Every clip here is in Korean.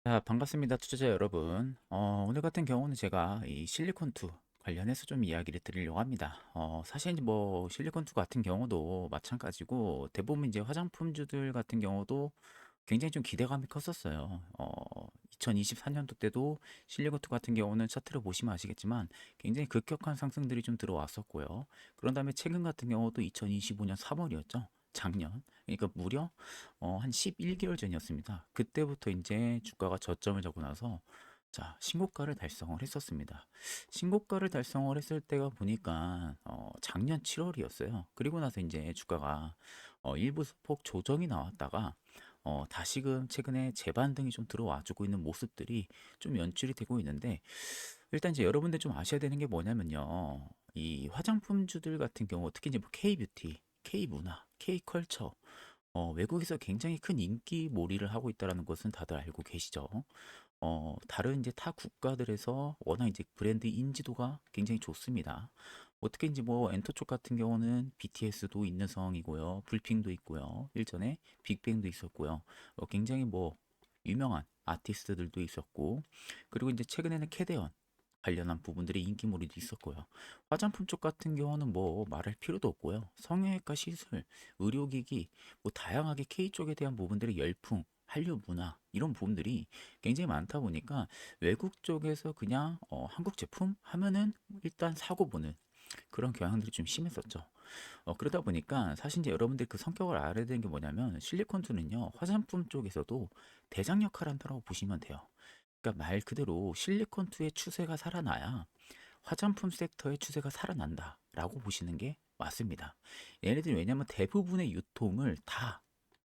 자, 반갑습니다. 투자자 여러분. 오늘 같은 경우는 제가 이 실리콘투 관련해서 좀 이야기를 드리려고 합니다. 사실 이제 뭐 실리콘투 같은 경우도 마찬가지고 대부분 이제 화장품주들 같은 경우도 굉장히 좀 기대감이 컸었어요. 2024년도 때도 실리콘투 같은 경우는 차트를 보시면 아시겠지만 굉장히 급격한 상승들이 좀 들어왔었고요. 그런 다음에 최근 같은 경우도 2025년 3월이었죠. 작년. 그러니까 무려 한 11개월 전이었습니다. 그때부터 이제 주가가 저점을 잡고 나서 자, 신고가를 달성을 했었습니다. 신고가를 달성을 했을 때가 보니까 작년 7월이었어요. 그리고 나서 이제 주가가 일부 소폭 조정이 나왔다가 다시금 최근에 재반등이 좀 들어와주고 있는 모습들이 좀 연출이 되고 있는데 일단 이제 여러분들 좀 아셔야 되는 게 뭐냐면요. 이 화장품주들 같은 경우 특히 이제 뭐 K뷰티, K문화, K컬처 외국에서 굉장히 큰 인기몰이를 하고 있다는 것은 다들 알고 계시죠? 다른 이제 타 국가들에서 워낙 이제 브랜드 인지도가 굉장히 좋습니다. 어떻게 이제 뭐 엔터 쪽 같은 경우는 BTS도 있는 상황이고요. 불핑도 있고요. 일전에 빅뱅도 있었고요. 굉장히 뭐 유명한 아티스트들도 있었고, 그리고 이제 최근에는 캐대언 관련한 부분들이 인기몰이도 있었고요. 화장품 쪽 같은 경우는 뭐 말할 필요도 없고요. 성형외과 시술, 의료기기, 뭐 다양하게 K 쪽에 대한 부분들의 열풍, 한류 문화 이런 부분들이 굉장히 많다 보니까 외국 쪽에서 그냥 한국 제품 하면은 일단 사고 보는 그런 경향들이 좀 심했었죠. 그러다 보니까 사실 이제 여러분들 그 성격을 알아야 되는 게 뭐냐면 실리콘투는요 화장품 쪽에서도 대장 역할을 한다고 보시면 돼요. 그러니까 말 그대로 실리콘투의 추세가 살아나야 화장품 섹터의 추세가 살아난다라고 보시는 게 맞습니다. 얘네들이 왜냐면 대부분의 유통을 다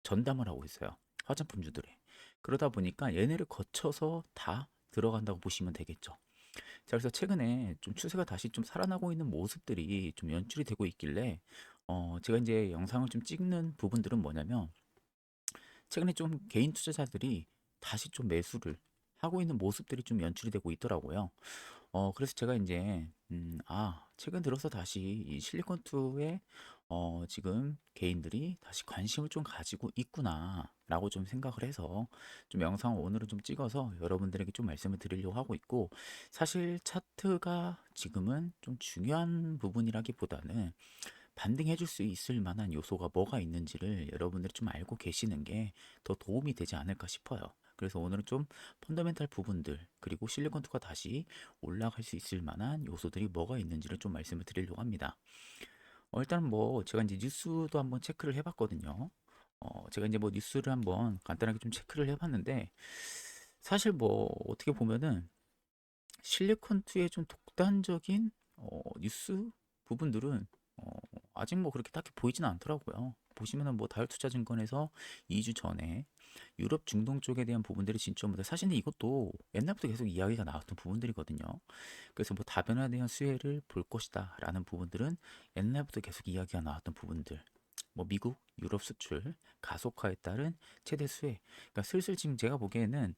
전담을 하고 있어요. 화장품주들에. 그러다 보니까 얘네를 거쳐서 다 들어간다고 보시면 되겠죠. 자, 그래서 최근에 좀 추세가 다시 좀 살아나고 있는 모습들이 좀 연출이 되고 있길래, 제가 이제 영상을 좀 찍는 부분들은 뭐냐면, 최근에 좀 개인 투자자들이 다시 좀 매수를 하고 있는 모습들이 좀 연출이 되고 있더라고요. 그래서 제가 이제 최근 들어서 다시 이 실리콘투에 지금 개인들이 다시 관심을 좀 가지고 있구나라고 좀 생각을 해서 좀 영상을 오늘은 좀 찍어서 여러분들에게 좀 말씀을 드리려고 하고 있고 사실 차트가 지금은 좀 중요한 부분이라기보다는 반등해 줄 수 있을 만한 요소가 뭐가 있는지를 여러분들이 좀 알고 계시는 게 더 도움이 되지 않을까 싶어요. 그래서 오늘은 좀 펀더멘탈 부분들 그리고 실리콘투가 다시 올라갈 수 있을 만한 요소들이 뭐가 있는지를 좀 말씀을 드리려고 합니다. 일단 뭐 제가 이제 뉴스도 한번 체크를 해봤거든요. 제가 이제 뭐 뉴스를 한번 간단하게 좀 체크를 해봤는데 사실 뭐 어떻게 보면은 실리콘투의 좀 독단적인 뉴스 부분들은 어, 아직 뭐 그렇게 딱히 보이지는 않더라고요. 보시면은 뭐 다이투자증권에서 2주 전에 유럽 중동 쪽에 대한 부분들이 진점보다 사실 이것도 옛날부터 계속 이야기가 나왔던 부분들이거든요. 그래서 뭐 다변화에 대한 수혜를 볼 것이다라는 부분들은 옛날부터 계속 이야기가 나왔던 부분들. 뭐 미국, 유럽 수출 가속화에 따른 최대 수혜. 그러니까 슬슬 지금 제가 보기에는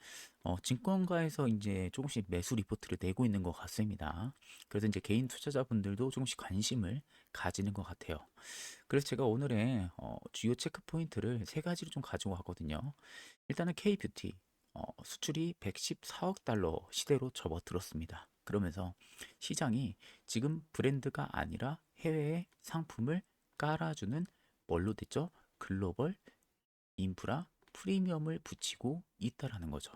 증권가에서 이제 조금씩 매수 리포트를 내고 있는 것 같습니다. 그래서 이제 개인 투자자분들도 조금씩 관심을 가지는 것 같아요. 그래서 제가 오늘의 주요 체크 포인트를 세 가지로 좀 가지고 왔거든요. 일단은 K뷰티 수출이 114억 달러 시대로 접어들었습니다. 그러면서 시장이 지금 브랜드가 아니라 해외의 상품을 깔아주는 뭘로 됐죠? 글로벌 인프라 프리미엄을 붙이고 있다라는 거죠.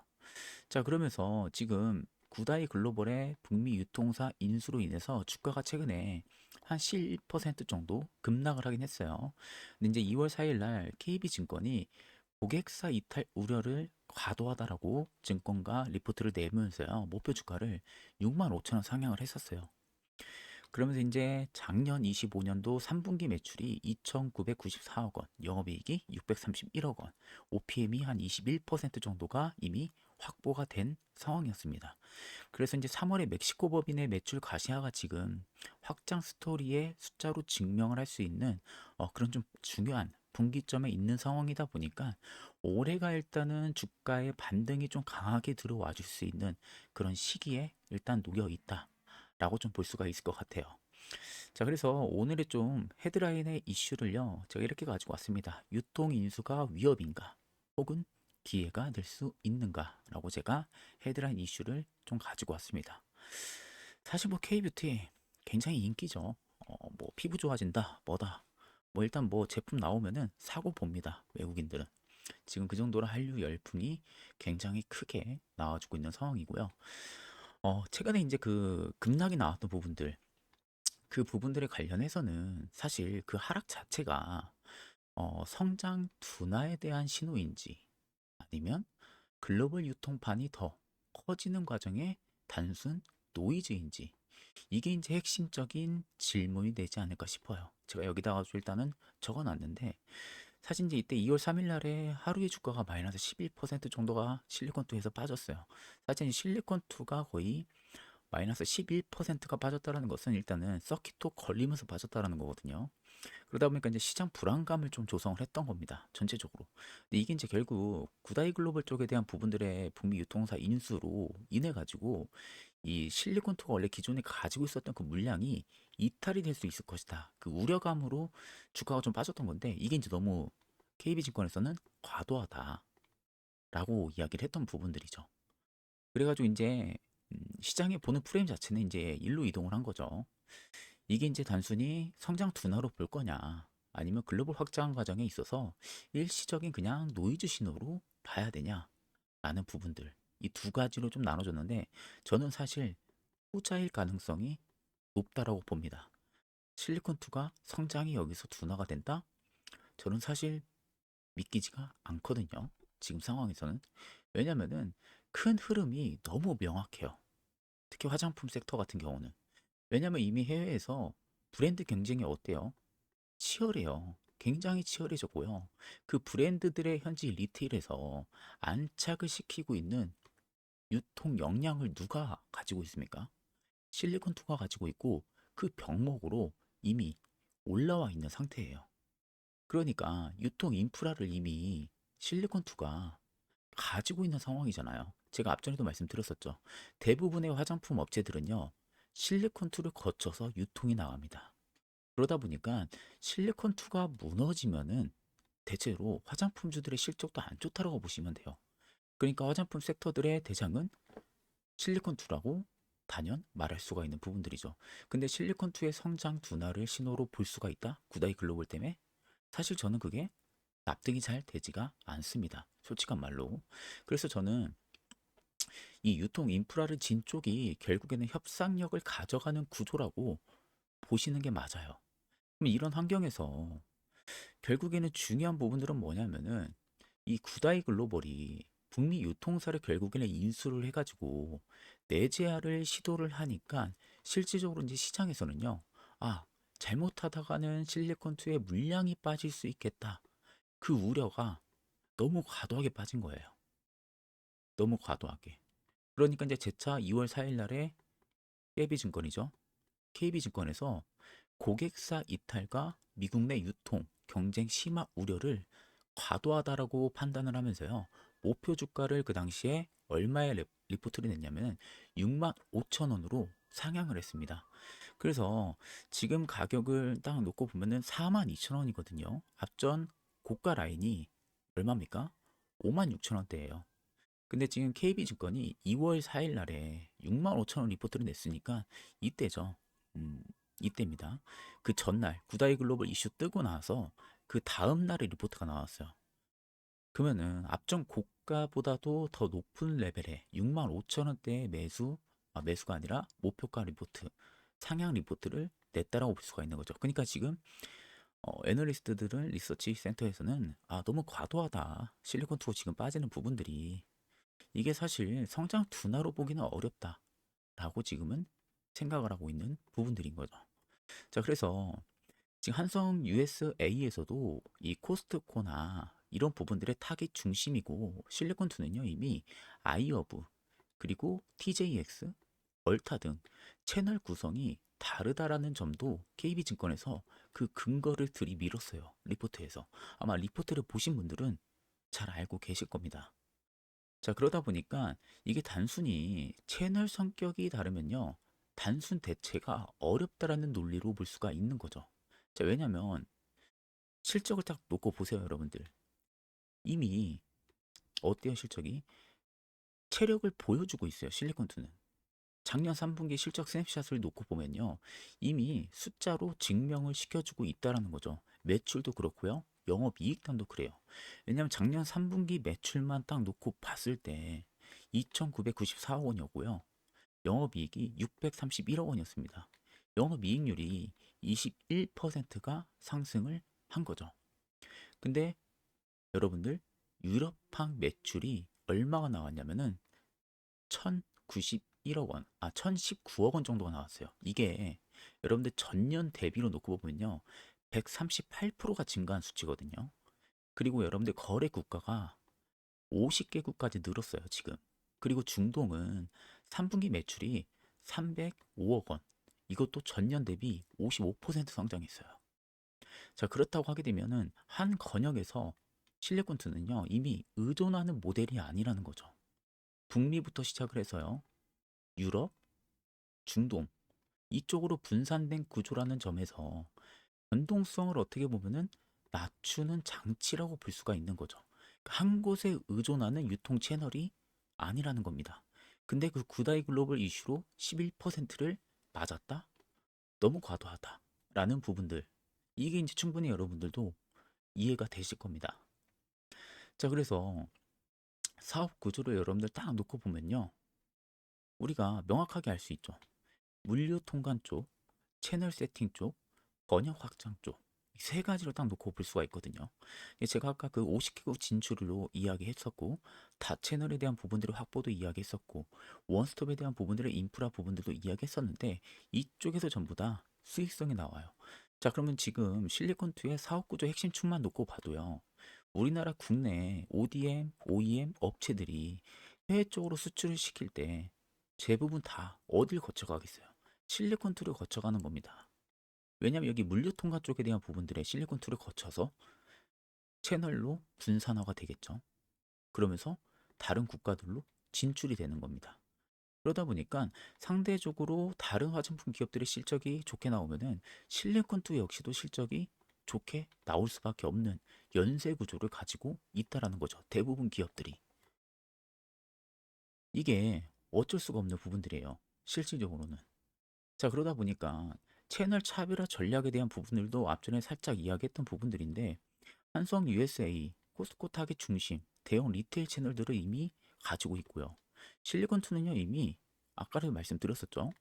자, 그러면서 지금 구다이 글로벌의 북미 유통사 인수로 인해서 주가가 최근에 한 11% 정도 급락을 하긴 했어요. 근데 이제 2월 4일 날 KB증권이 고객사 이탈 우려를 과도하다라고 증권가 리포트를 내면서요. 목표 주가를 6만 5천 원 상향을 했었어요. 그러면서 이제 작년 25년도 3분기 매출이 2,994억 원, 영업이익이 631억 원, OPM이 한 21% 정도가 이미 확보가 된 상황이었습니다. 그래서 이제 3월에 멕시코 법인의 매출 가시화가 지금 확장 스토리의 숫자로 증명을 할 수 있는 그런 좀 중요한 분기점에 있는 상황이다 보니까 올해가 일단은 주가의 반등이 좀 강하게 들어와 줄 수 있는 그런 시기에 일단 놓여 있다. 라고 좀 볼 수가 있을 것 같아요. 자, 그래서 오늘의 좀 헤드라인의 이슈를요, 제가 이렇게 가지고 왔습니다. 유통 인수가 위협인가? 혹은 기회가 될 수 있는가라고 제가 헤드라인 이슈를 좀 가지고 왔습니다. 사실 뭐 K뷰티 굉장히 인기죠. 뭐 피부 좋아진다, 뭐다. 뭐 일단 뭐 제품 나오면은 사고 봅니다. 외국인들은. 지금 그 정도로 한류 열풍이 굉장히 크게 나와주고 있는 상황이고요. 최근에 이제 그 급락이 나왔던 부분들, 그 부분들에 관련해서는 사실 그 하락 자체가 성장 둔화에 대한 신호인지 아니면 글로벌 유통판이 더 커지는 과정의 단순 노이즈인지 이게 이제 핵심적인 질문이 되지 않을까 싶어요. 제가 여기다가 일단은 적어놨는데 사실 이제 이때 2월 3일 날에 하루의 주가가 마이너스 11% 정도가 실리콘2에서 빠졌어요. 사실 실리콘2가 거의 마이너스 11%가 빠졌다는 것은 일단은 서킷도 걸리면서 빠졌다는 거거든요. 그러다 보니까 이제 시장 불안감을 좀 조성을 했던 겁니다. 전체적으로. 근데 이게 이제 결국 구다이 글로벌 쪽에 대한 부분들의 북미 유통사 인수로 인해 가지고 이 실리콘투가 원래 기존에 가지고 있었던 그 물량이 이탈이 될 수 있을 것이다. 그 우려감으로 주가가 좀 빠졌던 건데 이게 이제 너무 KB증권에서는 과도하다라고 이야기를 했던 부분들이죠. 그래가지고 이제 시장에 보는 프레임 자체는 이제 일로 이동을 한 거죠. 이게 이제 단순히 성장 둔화로 볼 거냐, 아니면 글로벌 확장 과정에 있어서 일시적인 그냥 노이즈 신호로 봐야 되냐라는 부분들. 이 두 가지로 좀 나눠졌는데 저는 사실 후자일 가능성이 높다라고 봅니다. 실리콘2가 성장이 여기서 둔화가 된다? 저는 사실 믿기지가 않거든요. 지금 상황에서는. 왜냐면은 큰 흐름이 너무 명확해요. 특히 화장품 섹터 같은 경우는. 왜냐면 이미 해외에서 브랜드 경쟁이 어때요? 치열해요. 굉장히 치열해졌고요. 그 브랜드들의 현지 리테일에서 안착을 시키고 있는 유통 역량을 누가 가지고 있습니까? 실리콘투가 가지고 있고 그 병목으로 이미 올라와 있는 상태예요. 그러니까 유통 인프라를 이미 실리콘투가 가지고 있는 상황이잖아요. 제가 앞전에도 말씀드렸었죠. 대부분의 화장품 업체들은요, 실리콘투를 거쳐서 유통이 나갑니다. 그러다 보니까 실리콘투가 무너지면은 대체로 화장품주들의 실적도 안 좋다라고 보시면 돼요. 그러니까 화장품 섹터들의 대장은 실리콘투라고 단연 말할 수가 있는 부분들이죠. 근데 실리콘투의 성장 둔화를 신호로 볼 수가 있다? 구다이 글로벌 때문에? 사실 저는 그게 납득이 잘 되지가 않습니다. 솔직한 말로. 그래서 저는 이 유통 인프라를 진 쪽이 결국에는 협상력을 가져가는 구조라고 보시는 게 맞아요. 그럼 이런 환경에서 결국에는 중요한 부분들은 뭐냐면은 이 구다이 글로벌이 북미 유통사를 결국에는 인수를 해가지고 내재화를 시도를 하니까 실질적으로 이제 시장에서는요, 아, 잘못하다가는 실리콘투의 물량이 빠질 수 있겠다. 그 우려가 너무 과도하게 빠진 거예요. 너무 과도하게. 그러니까 이제 제차 2월 4일 날에 KB증권이죠. KB증권에서 고객사 이탈과 미국 내 유통, 경쟁 심화 우려를 과도하다라고 판단을 하면서요. 목표 주가를 그 당시에 얼마의 리포트를 냈냐면 6만 5천 원으로 상향을 했습니다. 그래서 지금 가격을 딱 놓고 보면은 4만 2천 원이거든요. 앞전 고가 라인이 얼마입니까? 5만 6천 원대예요. 근데 지금 KB증권이 2월 4일 날에 6만 5천 원 리포트를 냈으니까 이때죠. 음, 이때입니다. 그 전날 구다이 글로벌 이슈 뜨고 나서 그 다음 날에 리포트가 나왔어요. 그러면은 앞전 고가보다도 더 높은 레벨의 6만 5천 원대의 매수가 아니라 목표가 리포트, 상향 리포트를 냈다라고 볼 수가 있는 거죠. 그러니까 지금 애널리스트들은 리서치 센터에서는 너무 과도하다. 실리콘투고 지금 빠지는 부분들이 이게 사실 성장 둔화로 보기는 어렵다라고 지금은 생각을 하고 있는 부분들인 거죠. 자, 그래서 지금 한성 USA에서도 이 코스트코나 이런 부분들의 타깃 중심이고 실리콘투는요 이미 아이허브 그리고 TJX, 얼타 등 채널 구성이 다르다라는 점도 KB증권에서 그 근거를 들이밀었어요. 리포트에서. 아마 리포트를 보신 분들은 잘 알고 계실 겁니다. 자, 그러다 보니까 이게 단순히 채널 성격이 다르면요. 단순 대체가 어렵다라는 논리로 볼 수가 있는 거죠. 자, 왜냐면 실적을 딱 놓고 보세요, 여러분들. 이미 어때요, 실적이? 체력을 보여주고 있어요, 실리콘투는. 작년 3분기 실적 스냅샷을 놓고 보면요. 이미 숫자로 증명을 시켜주고 있다라는 거죠. 매출도 그렇고요. 영업이익단도 그래요. 왜냐하면 작년 3분기 매출만 딱 놓고 봤을 때 2,994억 원이었고요. 영업이익이 631억 원이었습니다. 영업이익률이 21%가 상승을 한 거죠. 근데 여러분들 유럽항 매출이 얼마가 나왔냐면은 1,091억 원, 1,019억 원 정도가 나왔어요. 이게 여러분들 전년 대비로 놓고 보면요. 138%가 증가한 수치거든요. 그리고 여러분들 거래 국가가 50개국까지 늘었어요, 지금. 그리고 중동은 3분기 매출이 305억 원. 이것도 전년 대비 55% 성장했어요. 자, 그렇다고 하게 되면은 한 권역에서 실내권투는요, 이미 의존하는 모델이 아니라는 거죠. 북미부터 시작을 해서요, 유럽, 중동, 이쪽으로 분산된 구조라는 점에서 변동성을 어떻게 보면은 낮추는 장치라고 볼 수가 있는 거죠. 그러니까 한 곳에 의존하는 유통 채널이 아니라는 겁니다. 근데 그 구다이 글로벌 이슈로 11%를 맞았다? 너무 과도하다. 라는 부분들. 이게 이제 충분히 여러분들도 이해가 되실 겁니다. 자, 그래서 사업 구조를 여러분들 딱 놓고 보면요. 우리가 명확하게 알 수 있죠. 물류 통관 쪽, 채널 세팅 쪽, 번역 확장 쪽. 이 세 가지로 딱 놓고 볼 수가 있거든요. 제가 아까 그 50개국 진출로 이야기했었고, 다 채널에 대한 부분들의 확보도 이야기했었고, 원스톱에 대한 부분들의 인프라 부분들도 이야기했었는데, 이쪽에서 전부 다 수익성이 나와요. 자, 그러면 지금 실리콘2의 사업 구조 핵심 축만 놓고 봐도요. 우리나라 국내 ODM, OEM 업체들이 해외 쪽으로 수출을 시킬 때 대부분 다 어딜 거쳐가겠어요? 실리콘2를 거쳐가는 겁니다. 왜냐면 여기 물류 통관 쪽에 대한 부분들의 실리콘2를 거쳐서 채널로 분산화가 되겠죠. 그러면서 다른 국가들로 진출이 되는 겁니다. 그러다 보니까 상대적으로 다른 화장품 기업들의 실적이 좋게 나오면은 실리콘2 역시도 실적이 좋게 나올 수밖에 없는 연쇄 구조를 가지고 있다라는 거죠. 대부분 기업들이. 이게 어쩔 수가 없는 부분들이에요. 실질적으로는. 자, 그러다 보니까 채널 차별화 전략에 대한 부분들도 앞전에 살짝 이야기했던 부분들인데 한성 USA, 코스코 타겟 중심, 대형 리테일 채널들을 이미 가지고 있고요. 실리콘투는요 이미 아까도 말씀드렸었죠.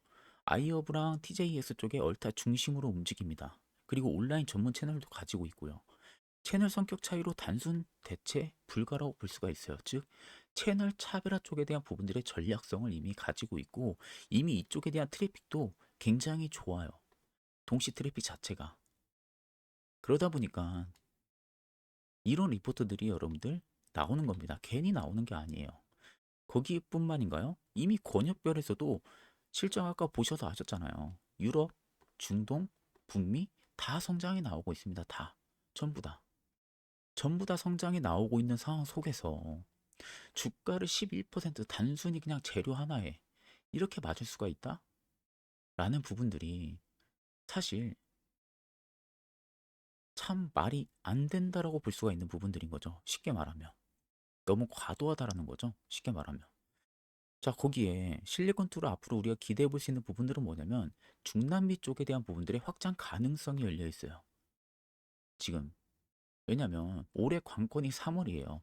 아이허브랑 TJS 쪽에 얼타 중심으로 움직입니다. 그리고 온라인 전문 채널도 가지고 있고요. 채널 성격 차이로 단순 대체 불가라고 볼 수가 있어요. 즉 채널 차별화 쪽에 대한 부분들의 전략성을 이미 가지고 있고 이미 이쪽에 대한 트래픽도 굉장히 좋아요. 동시 트래픽 자체가. 그러다 보니까 이런 리포트들이 여러분들 나오는 겁니다. 괜히 나오는 게 아니에요. 거기뿐만인가요? 이미 권역별에서도 실적 아까 보셔서 아셨잖아요. 유럽, 중동, 북미 다 성장이 나오고 있습니다. 다. 전부 다. 전부 다 성장이 나오고 있는 상황 속에서 주가를 11% 단순히 그냥 재료 하나에 이렇게 맞을 수가 있다? 라는 부분들이 사실 참 말이 안 된다라고 볼 수가 있는 부분들인 거죠. 쉽게 말하면. 너무 과도하다라는 거죠. 쉽게 말하면. 자, 거기에 실리콘투를 앞으로 우리가 기대해 볼 수 있는 부분들은 뭐냐면 중남미 쪽에 대한 부분들의 확장 가능성이 열려 있어요. 지금. 왜냐면 올해 관건이 3월이에요.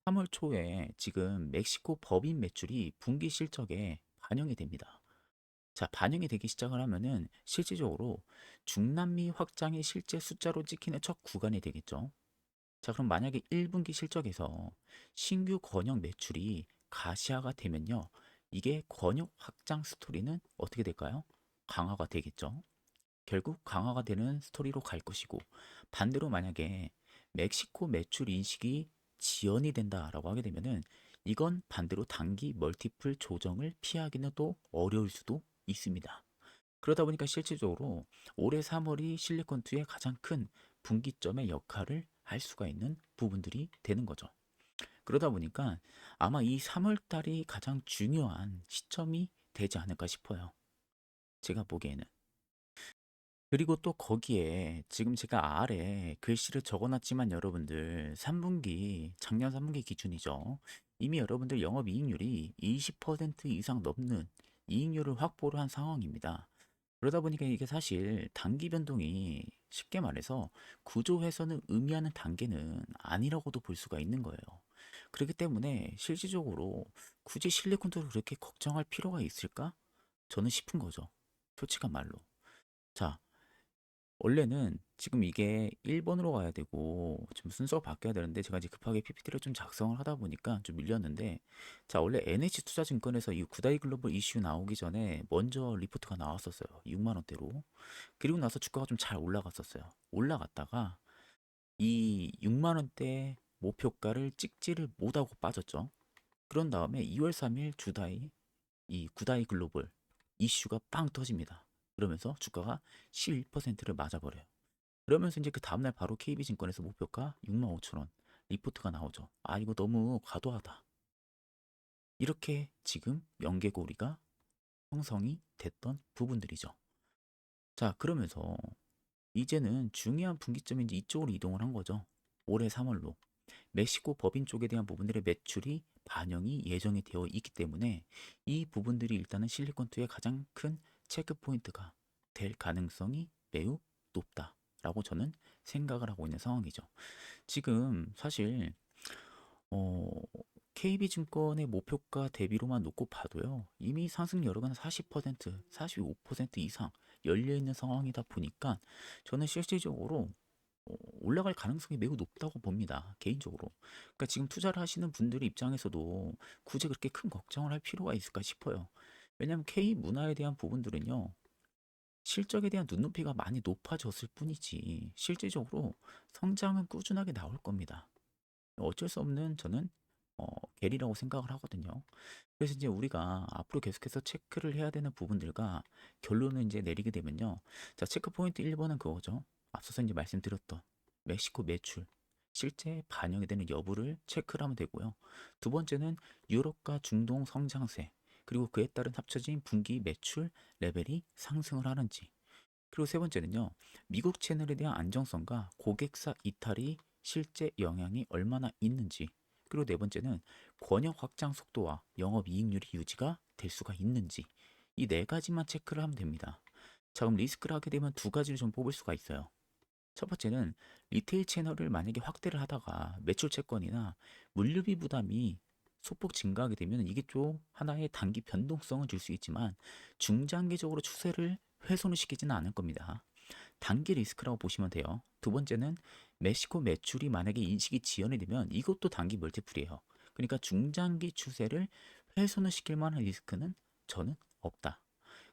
3월 초에 지금 멕시코 법인 매출이 분기 실적에 반영이 됩니다. 자, 반영이 되기 시작을 하면은 실질적으로 중남미 확장이 실제 숫자로 찍히는 첫 구간이 되겠죠. 자, 그럼 만약에 1분기 실적에서 신규 권역 매출이 가시화가 되면요. 이게 권역 확장 스토리는 어떻게 될까요? 강화가 되겠죠. 결국 강화가 되는 스토리로 갈 것이고 반대로 만약에 멕시코 매출 인식이 지연이 된다라고 하게 되면은 이건 반대로 단기 멀티플 조정을 피하기는 또 어려울 수도 있습니다. 그러다 보니까 실질적으로 올해 3월이 실리콘투의 가장 큰 분기점의 역할을 할 수가 있는 부분들이 되는 거죠. 그러다 보니까 아마 이 3월 달이 가장 중요한 시점이 되지 않을까 싶어요. 제가 보기에는. 그리고 또 거기에 지금 제가 아래 글씨를 적어놨지만 여러분들 3분기, 작년 3분기 기준이죠. 이미 여러분들 영업이익률이 20% 이상 넘는 이익률을 확보를 한 상황입니다. 그러다 보니까 이게 사실 단기 변동이 쉽게 말해서 구조 훼손을 의미하는 단계는 아니라고도 볼 수가 있는 거예요. 그렇기 때문에 실질적으로 굳이 실리콘도를 그렇게 걱정할 필요가 있을까? 저는 싶은 거죠. 솔직한 말로. 자, 원래는 지금 이게 1번으로 가야 되고 좀 순서가 바뀌어야 되는데 제가 이제 급하게 PPT를 좀 작성을 하다 보니까 좀 밀렸는데, 자, 원래 NH투자증권에서 이 구다이 글로벌 이슈 나오기 전에 먼저 리포트가 나왔었어요. 6만 원대로. 그리고 나서 주가가 좀 잘 올라갔었어요. 올라갔다가 이 6만 원대 목표가를 찍지를 못하고 빠졌죠. 그런 다음에 2월 3일 주다이 이 구다이 글로벌 이슈가 빵 터집니다. 그러면서 주가가 11%를 맞아버려요. 그러면서 이제 그 다음날 바로 KB증권에서 목표가 6만 5천 원 리포트가 나오죠. 아, 이거 너무 과도하다. 이렇게 지금 연계고리가 형성이 됐던 부분들이죠. 자, 그러면서 이제는 중요한 분기점이 이제 이쪽으로 이동을 한 거죠. 올해 3월로. 멕시코 법인 쪽에 대한 부분들의 매출이 반영이 예정이 되어 있기 때문에 이 부분들이 일단은 실리콘투의 가장 큰 체크 포인트가 될 가능성이 매우 높다라고 저는 생각을 하고 있는 상황이죠. 지금 사실 어, KB증권의 목표가 대비로만 놓고 봐도요, 이미 상승 여력은 40%, 45% 이상 열려 있는 상황이다 보니까 저는 실질적으로 올라갈 가능성이 매우 높다고 봅니다. 개인적으로. 그러니까 지금 투자를 하시는 분들의 입장에서도 굳이 그렇게 큰 걱정을 할 필요가 있을까 싶어요. 왜냐하면 K 문화에 대한 부분들은요, 실적에 대한 눈높이가 많이 높아졌을 뿐이지 실질적으로 성장은 꾸준하게 나올 겁니다. 어쩔 수 없는 저는 계리라고 생각을 하거든요. 그래서 이제 우리가 앞으로 계속해서 체크를 해야 되는 부분들과 결론을 이제 내리게 되면요. 자, 체크 포인트 1번은 그거죠. 앞서서 이제 말씀드렸던 멕시코 매출 실제 반영이 되는 여부를 체크를 하면 되고요. 두 번째는 유럽과 중동 성장세, 그리고 그에 따른 합쳐진 분기 매출 레벨이 상승을 하는지, 그리고 세 번째는요, 미국 채널에 대한 안정성과 고객사 이탈이 실제 영향이 얼마나 있는지, 그리고 네 번째는 권역 확장 속도와 영업이익률이 유지가 될 수가 있는지, 이 네 가지만 체크를 하면 됩니다. 자, 그럼 리스크를 하게 되면 두 가지를 좀 뽑을 수가 있어요. 첫 번째는 리테일 채널을 만약에 확대를 하다가 매출 채권이나 물류비 부담이 소폭 증가하게 되면 이게 좀 하나의 단기 변동성을 줄 수 있지만 중장기적으로 추세를 훼손을 시키지는 않을 겁니다. 단기 리스크라고 보시면 돼요. 두 번째는 멕시코 매출이 만약에 인식이 지연이 되면 이것도 단기 멀티플이에요. 그러니까 중장기 추세를 훼손을 시킬 만한 리스크는 저는 없다.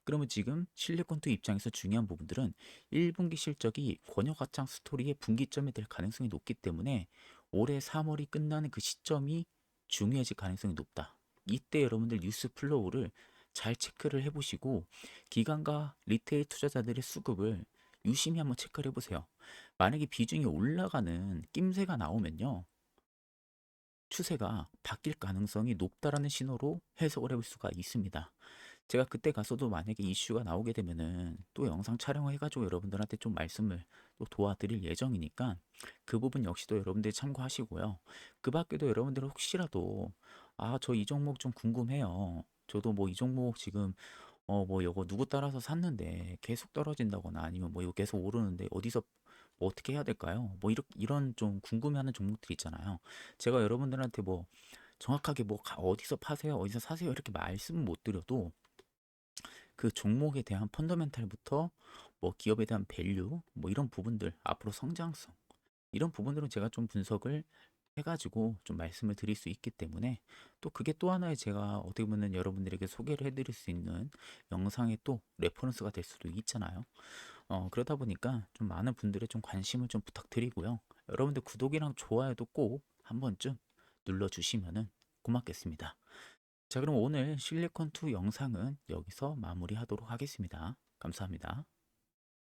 그러면 지금 실리콘투 입장에서 중요한 부분들은 1분기 실적이 권역 하창 스토리의 분기점이 될 가능성이 높기 때문에 올해 3월이 끝나는 그 시점이 중요해질 가능성이 높다. 이때 여러분들 뉴스 플로우를 잘 체크를 해보시고 기관과 리테일 투자자들의 수급을 유심히 한번 체크를 해보세요. 만약에 비중이 올라가는 낌새가 나오면요, 추세가 바뀔 가능성이 높다라는 신호로 해석을 해볼 수가 있습니다. 제가 그때 가서도 만약에 이슈가 나오게 되면은 또 영상 촬영을 해가지고 여러분들한테 좀 말씀을 또 도와드릴 예정이니까 그 부분 역시도 여러분들이 참고하시고요. 그 밖에도 여러분들 혹시라도 아, 저 이 종목 좀 궁금해요. 저도 뭐 이 종목 지금 뭐 요거 누구 따라서 샀는데 계속 떨어진다거나 아니면 뭐 이거 계속 오르는데 어디서 뭐 어떻게 해야 될까요? 뭐 이런 좀 궁금해하는 종목들 있잖아요. 제가 여러분들한테 뭐 정확하게 뭐 어디서 파세요, 어디서 사세요 이렇게 말씀은 못 드려도 그 종목에 대한 펀더멘탈부터 뭐 기업에 대한 밸류 뭐 이런 부분들, 앞으로 성장성, 이런 부분들은 제가 좀 분석을 해가지고 좀 말씀을 드릴 수 있기 때문에 또 그게 또 하나의 제가 어떻게 보면 여러분들에게 소개를 해드릴 수 있는 영상의 또 레퍼런스가 될 수도 있잖아요. 그러다 보니까 좀 많은 분들의 좀 관심을 좀 부탁드리고요. 여러분들 구독이랑 좋아요도 꼭 한 번쯤 눌러주시면은 고맙겠습니다. 자, 그럼 오늘 실리콘2 영상은 여기서 마무리하도록 하겠습니다. 감사합니다.